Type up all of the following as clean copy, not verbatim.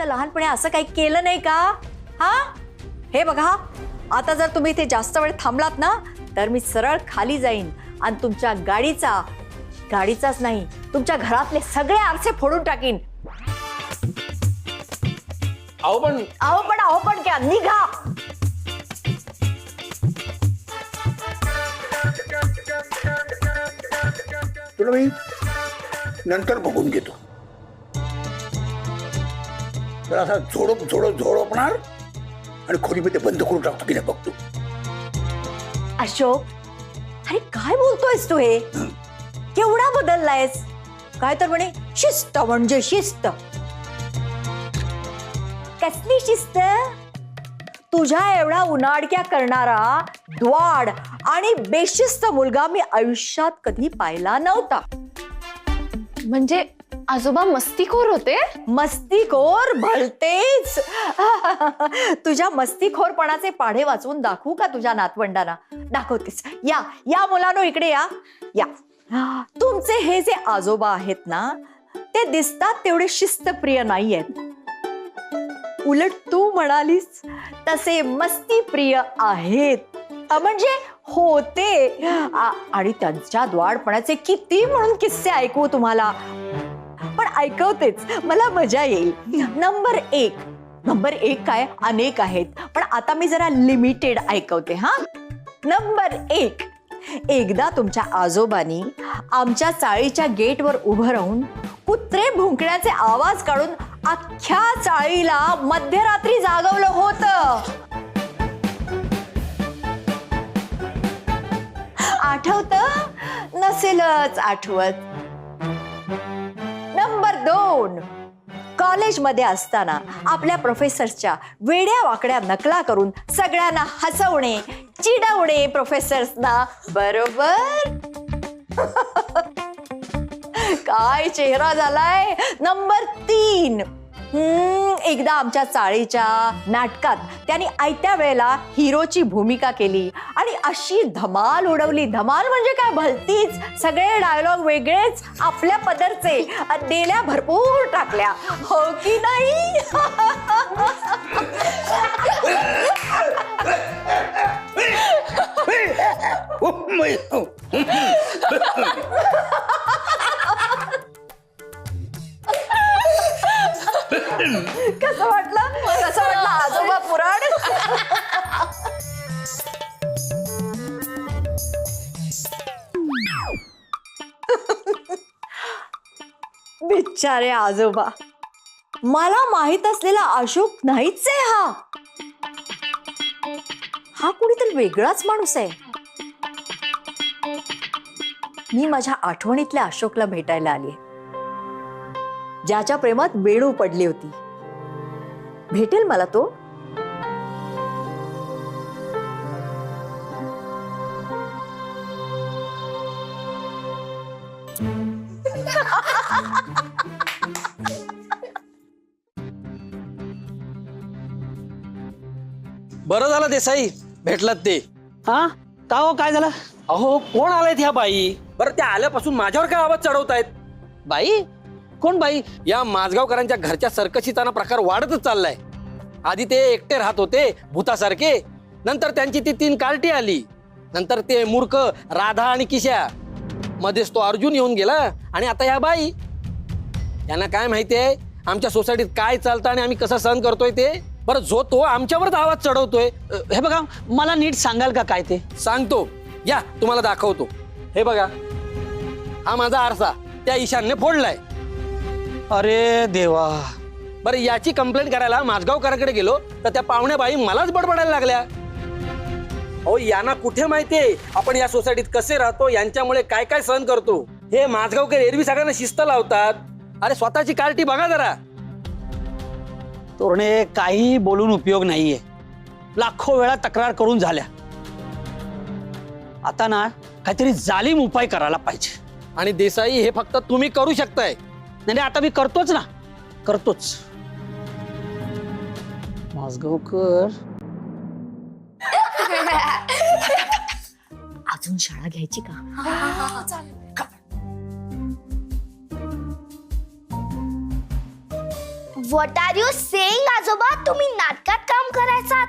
तुमच्या लहानपणी असं काही केलं नाही का? हा, हे बघा, आता जर तुम्ही इथे जास्त वेळ थांबलात ना तर मी सरळ खाली जाईन आणि तुमच्या गाडीचाच नाही, तुमच्या घरातले सगळे आरसे फोडून टाकीन. अहो पण क्या निघा. तुला मी नंतर बघून घेतो. तर असा झोडपणार आणि खोलीमध्ये बंद करून टाकतो की नाही बघतो. अशोक, अरे काय बोलतोयस तू? हे केवढा बदललायस? काय तर म्हणे शिस्त म्हणजे शिस्त. कसली शिस्त? तुझ्या एवढा उनाडक्या करणारा द्वाड आणि बेशिस्त मुलगा मी आयुष्यात कधी पाहिला नव्हता. म्हणजे आजोबा मस्तीखोर होते? मस्तीखोर भलतेच. तुझ्या मस्तीखोरपणाचे पाढे वाचवून दाखवू का तुझ्या नातवंडांना? दाखवतेस. या या मुलांनो, इकडे या. या. तुमचे हे जे आजोबा आहेत ना, ते दिसतात तेवढे शिस्तप्रिय नाहीयेत. उलट तू म्हणालीस तसे मस्तीप्रिय आहेत. म्हणजे होते. आणि त्यांच्या द्वाडपणाचे किती म्हणून किस्से ऐकू तुम्हाला, पण ऐकवतेच, मला मजा येईल. नंबर एक काय, अनेक आहेत, पण आता मी जरा लिमिटेड ऐकवते. हा, नंबर 1, एकदा तुमच्या आजोबांनी आमच्या चाळीच्या गेटवर उभं राहून कुत्रे भुंकण्याचे आवाज काढून अख्ख्या चाळीला मध्यरात्री जागवलं होतं. आठवतं? नसेलच आठवत. नंबर 2, कॉलेजमध्ये असताना आपल्या प्रोफेसर्सच्या वेड्या वाकड्या नकला करून सगळ्यांना हसवणे, चिडवणे प्रोफेसर्सना. बरोबर? काय चेहरा झालाय. नंबर 3, एकदा आमच्या चाळीच्या नाटकात त्यांनी आयत्या वेळेला हिरोची भूमिका केली आणि अशी धमाल उडवली. धमाल म्हणजे काय, भलतीच. सगळे डायलॉग वेगळेच, आपल्या पदरचे, डेल्या भरपूर टाकल्या. हो की नाही? कसं वाटलं आजोबा पुराण? बिचारे आजोबा, मला माहित असलेला अशोक नाहीच आहे. हा कुणीतरी वेगळाच माणूस आहे. मी माझ्या आठवणीतल्या अशोकला भेटायला आली, ज्याच्या प्रेमात वेणू पडली होती. भेटेल मला तो? बरं झालं देसाई भेटलात ते. हा, का हो, काय झालं? अहो कोण आलायत ह्या बाई? बरं त्या आल्यापासून माझ्यावर काय आवाज चढवतायत? बाई? कोण बाई? या माझगावकरांच्या घरच्या सर्कशीचा प्रकार वाढतच चाललाय. आधी ते एकटे राहत होते भूतासारखे, नंतर त्यांची ती 3 कार्टी आली, नंतर ते मूर्ख राधा आणि किशा, मध्येच तो अर्जुन येऊन गेला, आणि आता या बाई. यांना काय माहितीये आमच्या सोसायटीत काय चालतं आणि आम्ही कसं सहन करतोय ते? बरं, जो तो आमच्यावरच आवाज चढवतोय. हे बघा, मला नीट सांगाल का काय ते? सांगतो, या तुम्हाला दाखवतो. हे बघा, हा माझा आरसा त्या ईशानने फोडलाय. अरे देवा. बरं, याची कंप्लेंट करायला माझगावकरांकडे गेलो तर त्या पाहुण्या बाई मलाच बडबडायला लागल्या. अहो यांना कुठे माहितीये आपण या सोसायटीत कसे राहतो, यांच्यामुळे काय काय सहन करतो. हे माझगावकर एरवी सगळ्यांना शिस्त लावतात. अरे स्वतःची कार्टी बघा जरा. तोरणे, काही बोलून उपयोग नाहीये. लाखो वेळा तक्रार करून झाल्या. आता ना काहीतरी जालीम उपाय करायला पाहिजे. आणि देसाई, हे फक्त तुम्ही करू शकताय. नाही, आता मी करतोच ना, करतोच. माझगावकर अजून शाळा घ्यायची का? व्हॉट आर यू सेइंग आजोबा? तुम्ही नाटकात काम करायचात?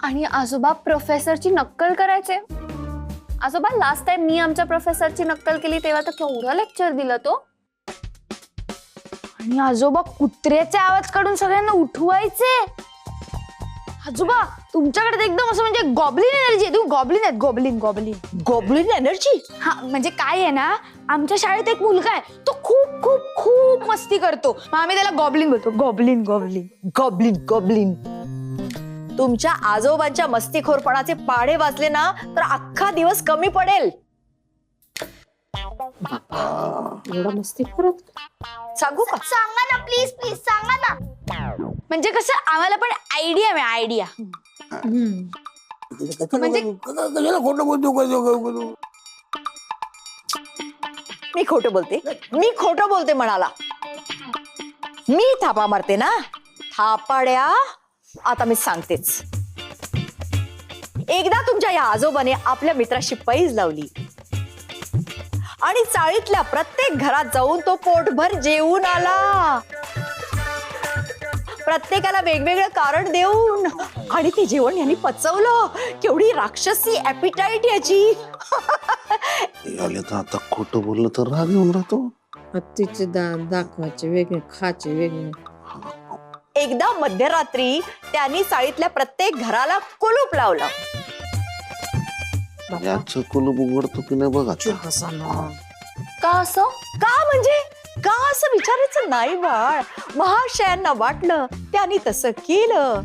आणि आजोबा प्रोफेसरची नक्कल करायचे. आजोबा लास्ट टाइम मी आमच्या प्रोफेसरची नक्कल केली तेव्हा तर केवढं लेक्चर दिलं तो. आणि आजोबा कुत्र्याचे आवाज काढून सगळ्यांना उठवायचे. आजोबा तुमच्याकडे तर एकदम असं म्हणजे गॉबलिन एनर्जी आहे. तुम्ही गॉबलिन आहेत. Goblin goblin goblin energy. हा म्हणजे काय आहे ना, आमच्या शाळेत एक मुलगा आहे, तो खूप खूप खूप मस्ती करतो. मग आम्ही त्याला गॉबलिन बोलतो. Goblin goblin goblin goblin. तुमच्या आजोबांच्या मस्तीखोरपणाचे पाढे वाचले ना तर अख्खा दिवस कमी पडेल. एवढा मस्तीखोर सांगू का? सांगा ना प्लीज प्लीज सांगा ना. म्हणजे कसं आम्हाला पण आयडिया मिळा आयडिया. म्हणजे कशाला खोटं बोलतो? मी खोटं बोलते म्हणाला. मी थापा मारते ना. थापाड्या आता मी सांगतेच. एकदा तुमच्या या आजोबाने आपल्या मित्राशी पैज लावली आणि चाळीतल्या प्रत्येक घरात जाऊन तो पोटभर जेवून आला. प्रत्येकाला वेगवेगळं कारण देऊन. आणि ते जेवण यांनी पचवलं. केवढी राक्षसी ऍपिटाईट याची. आले तर आता खोटं बोललं तर राग येऊन राहतो. हत्तीचे दात दाखवायचे वेगळे, खाचे वेगळे. एकदा मध्यरात्री त्यांनी चाळीतल्या प्रत्येक घराला कुलूप लावलं. याचं कुलूप उघडतो की नाही बघा. का असं? का म्हणजे का असं विचारायचं नाही बाळ. महाशयांना वाटलं त्यांनी तसं केलं.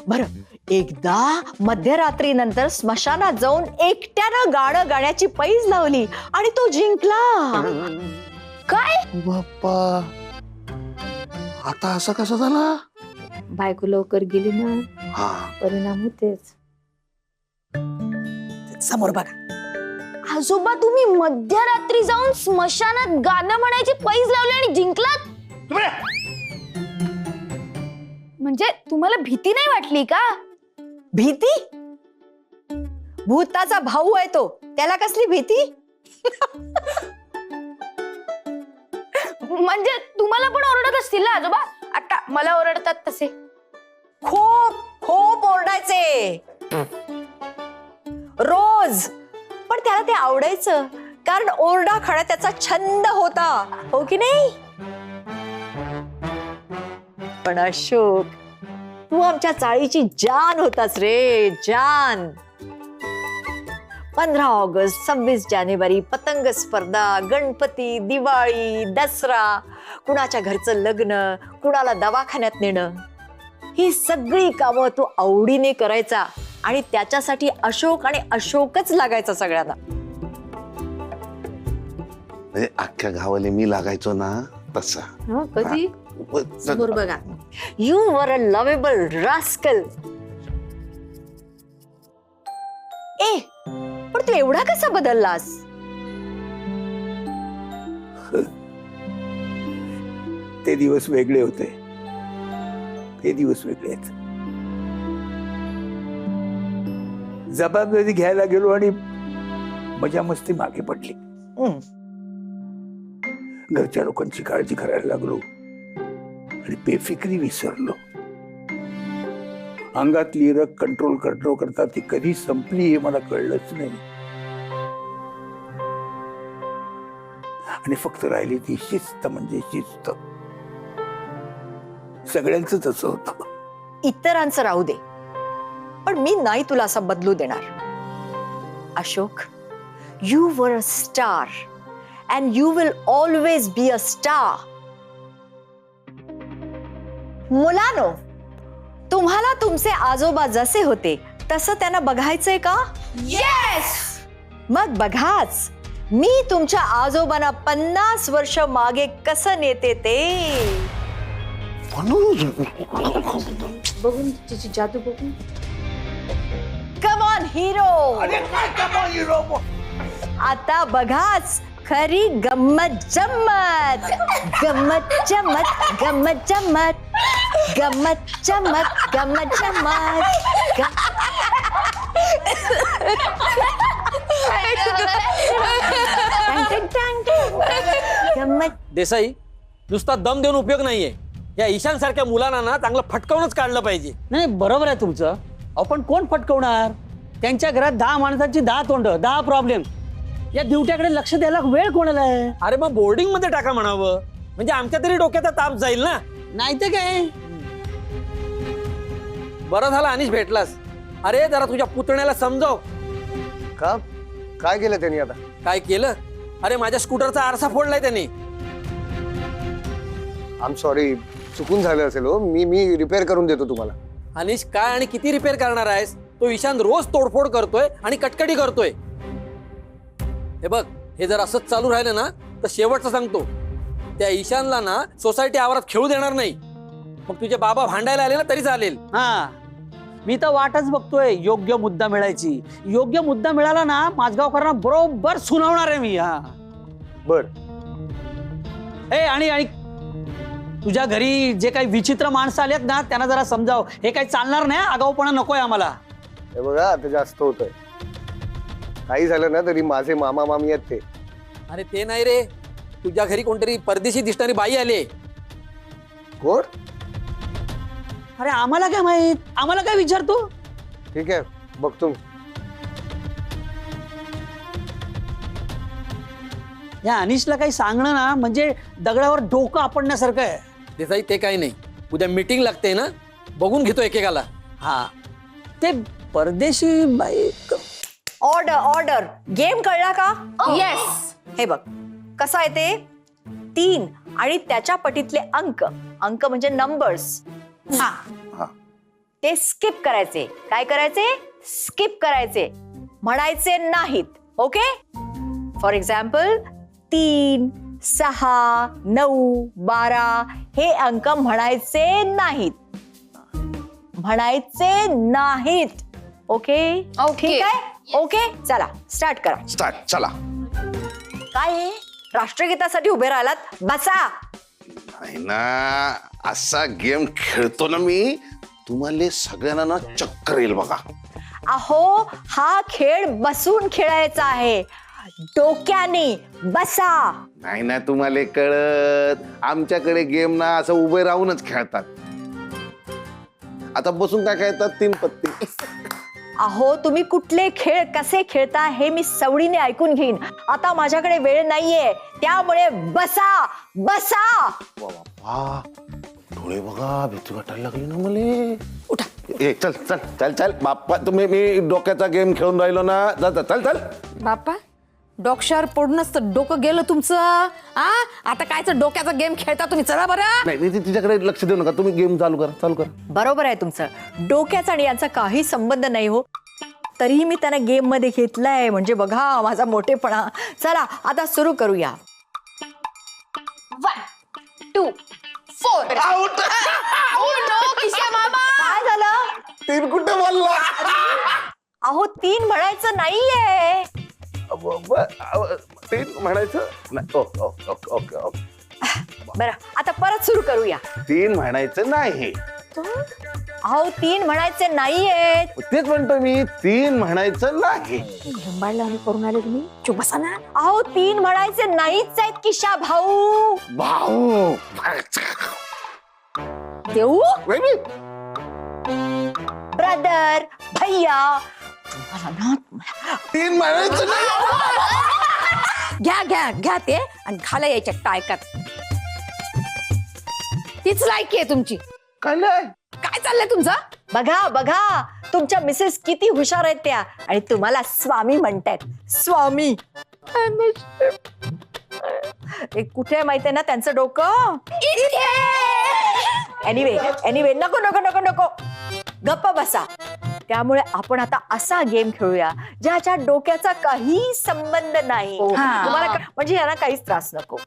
बरं, एकदा मध्यरात्री नंतर स्मशानात जाऊन एकट्यानं गाणं गाण्याची पैज लावली आणि तो जिंकला. काय? बाप्पा, आता असा कसा झाला? बायको लवकर गेली ना, हा, परिणाम होतेच. समोर बघा. आजोबा तुम्ही मध्यरात्री जाऊन स्मशानात गाणं म्हणायची पैज लावली आणि जिंकलात? म्हणजे तुम्हाला भीती नाही वाटली का? भीती? भूताचा भाऊ आहे तो, त्याला कसली भीती? म्हणजे तुम्हाला पण ओरडत असतील ना आजोबा? आता मला ओरडतात तसे. खूप खूप ओरडायचे रोज. पण त्याला ते आवडायचं कारण ओरडा खाणं त्याचा छंद होता, हो की नाही? पण अशोक, तू आमच्या चाळीची जान होतास रे, जान. 15 ऑगस्ट, 26 जानेवारी, पतंग स्पर्धा, गणपती, दिवाळी, दसरा, कुणाच्या घरचं लग्न, कुणाला दवाखान्यात नेणं, ही सगळी कामं तू आवडीने करायचा. आणि त्याच्यासाठी अशोक आणि अशोकच लागायचा सगळ्यांना. म्हणजे अख्ख्या गावाला मी लागायचो ना तसा. कधी? समोर बघा. You were a lovable rascal. ए, पण तू एवढा कसा बदललास? ते दिवस वेगळे होते. ते दिवस वेगळे आहेत. जबाबदारी घ्यायला गेलो आणि मजा मस्ती मागे पडली. घरच्या लोकांची काळजी करायला लागलो आणि बेफिक्री विसरलो. अंगातली रग कंट्रोल करता ती कधी संपली हे मला कळलंच नाही. आणि फक्त राहिली ती शिस्त म्हणजे शिस्त. सगळ्यांचं तसं होतं. इतरांचं राहू दे, पण मी नाही तुला असं बदलू देणार. Ashok, you were a star and you will always be a star. मुलानो, तुम्हाला तुमचे आजोबा जसे होते तसं त्यांना बघायचंय का? येस. मग बघाच मी तुमच्या आजोबांना 50 वर्ष मागे कसं नेते ते. बघून तिची जादू बघून. Come on hero. आता बघाच खरी गम्मत जम्मत. गम्मत जम्मत, गम्मत जम्मत, गम्मत जम्मत, गम्मत जम्मत. गम्मत. देसाई, नुसता दम देऊन उपयोग नाहीये. या ईशान सारख्या मुलांना ना चांगलं फटकावूनच काढलं पाहिजे. नाही बरोबर आहे तुमचं. आपण कोण फटकवणार? त्यांच्या घरात 10 माणसांची 10 तोंड, 10 प्रॉब्लेम. या ड्युट्याकडे लक्ष द्यायला वेळ कोणाला आहे? अरे मग बोर्डिंग मध्ये टाका म्हणावं, म्हणजे आमच्या तरी डोक्याचा ताप जाईल ना. नाही तर काय. बरं झालं अनिश भेटलास. अरे जरा तुझ्या पुतण्याला समजाव. का काय केलं त्यांनी आता? काय केलं? अरे माझ्या स्कूटरचा आरसा फोडलाय त्याने. आय एम सॉरी, चुकून झालं असेल हो. मी रिपेअर करून देतो तुम्हाला. अनिश काय आणि किती रिपेअर करणार आहेस? तो ईशान रोज तोडफोड करतोय आणि कटकटी करतोय. हे बघ, हे जर असंच चालू राहिलं ना तर शेवटचं सांगतो, त्या ईशानला ना सोसायटी आवारात खेळू देणार नाही. मग तुझे बाबा भांडायला आले ना तरी चालेल. हा, मी तर वाटच बघतोय योग्य मुद्दा मिळायची. योग्य मुद्दा मिळाला ना माझगावकरांना बरोबर सुनावणार आहे मी. हा बर. आणि तुझ्या घरी जे काही विचित्र माणसं आलेत ना त्यांना जरा समजाव. हे काही चालणार नाही. आगाऊपणा नकोय आम्हाला. हे बघा, आता जास्त होतंय. काही झालं ना तरी माझे मामा मामी आहेत ते. अरे ते नाही रे, तुझ्या घरी कोणतरी परदेशी दिसणारी बाई आली. कोण? अरे आम्हाला काय माहित? आम्हाला काय विचारतो? ठीक आहे, बघतो मी. या अनिशला काही सांगणं ना म्हणजे दगडावर डोकं आपडण्यासारखं आहे. देसाई ते काही नाही, उद्या मीटिंग लागते ना, बघून घेतो एकेकाला. हा, ते परदेशी बाई. Order order. गेम कळला का? येस. हे बघ कसं आहे ते. 3 आणि त्याच्या पटीतले अंक, अंक म्हणजे नंबर्स, हा. ते स्किप करायचे. काय करायचे? स्किप करायचे, म्हणायचे नाहीत. ओके. फॉर एक्झाम्पल 3, 6, 9, 12 हे अंक म्हणायचे नाहीत. म्हणायचे नाहीत. ओके. ओके. ठीक आहे. ओके, चला स्टार्ट करा. स्टार्ट. चला. काय हे? राष्ट्रगीतासाठी उभे राहिलात? बसा. नाही ना, असा गेम खेळतो ना मी, तुम्हाला सगळ्यांना ना चक्कर येईल बघा. अहो, हा खेळ बसून खेळायचा आहे, डोक्याने. बसा. नाही ना तुम्हाला कळत, आमच्याकडे गेम ना असं उभे राहूनच खेळतात. आता बसून काय खेळतात? 3 पत्ती. अहो, तुम्ही कुठले खेळ कसे खेळता हे मी सवडीने ऐकून घेईन. आता माझ्याकडे वेळ नाहीये, त्यामुळे बसा. बसा. वा, डोळे बघा, भीती वाटायला लागली ना मला. उठा. ए चल चल चल चल बाप्पा, तुम्ही मी डोक्याचा गेम खेळून राहिलो ना. चल चल चल. बाप्पा, डोक्यावर पडूनच तर डोकं गेलं तुमचं. आता कायचं डोक्याचा गेम खेळता तुम्ही? चला बरं. नाही तिच्याकडे लक्ष देऊ नका, तुम्ही गेम चालू करा. चालू करा. बरोबर आहे तुमचं. डोक्याचा आणि यांचा काही संबंध नाही हो, तरीही मी त्यांना गेम मध्ये घेतलाय. म्हणजे बघा माझा मोठेपणा. चला आता सुरू करूया. 1, 2, 4. काय झालं? 3 कुठे बोलला? अहो, 3 म्हणायचं नाहीये. 3 म्हणायचं नाही. Okay okay okay. बरं, आता परत सुरू करूया. 3 म्हणायचं नाही. अहो, 3 म्हणायचे नाहीये. तेच म्हणतो मी, 3 म्हणायचं नाही. करून आले तुम्ही. चुप बसा ना. अहो, 3 म्हणायचे नाहीच आहेत किशा भाऊ. भाऊ देऊ. ब्रदर, भैया. 3 म्हणायचं नाही. घ्या घ्या घ्या ते आणि घाला यायच्या टायकात. तीच लायकी आहे तुमची. काय नाही. काय चाललंय तुमचं? बघा बघा, तुमच्या मिसेस किती हुशार आहेत त्या, आणि तुम्हाला स्वामी म्हणतायत. स्वामी. कुठे माहितीये ना त्यांचं डोकं? एनिवे नको नको नको नको, गप्प बसा. त्यामुळे आपण आता असा गेम खेळूया ज्याच्या डोक्याचा काही संबंध नाही. तुम्हाला म्हणजे यांना काहीच त्रास नको.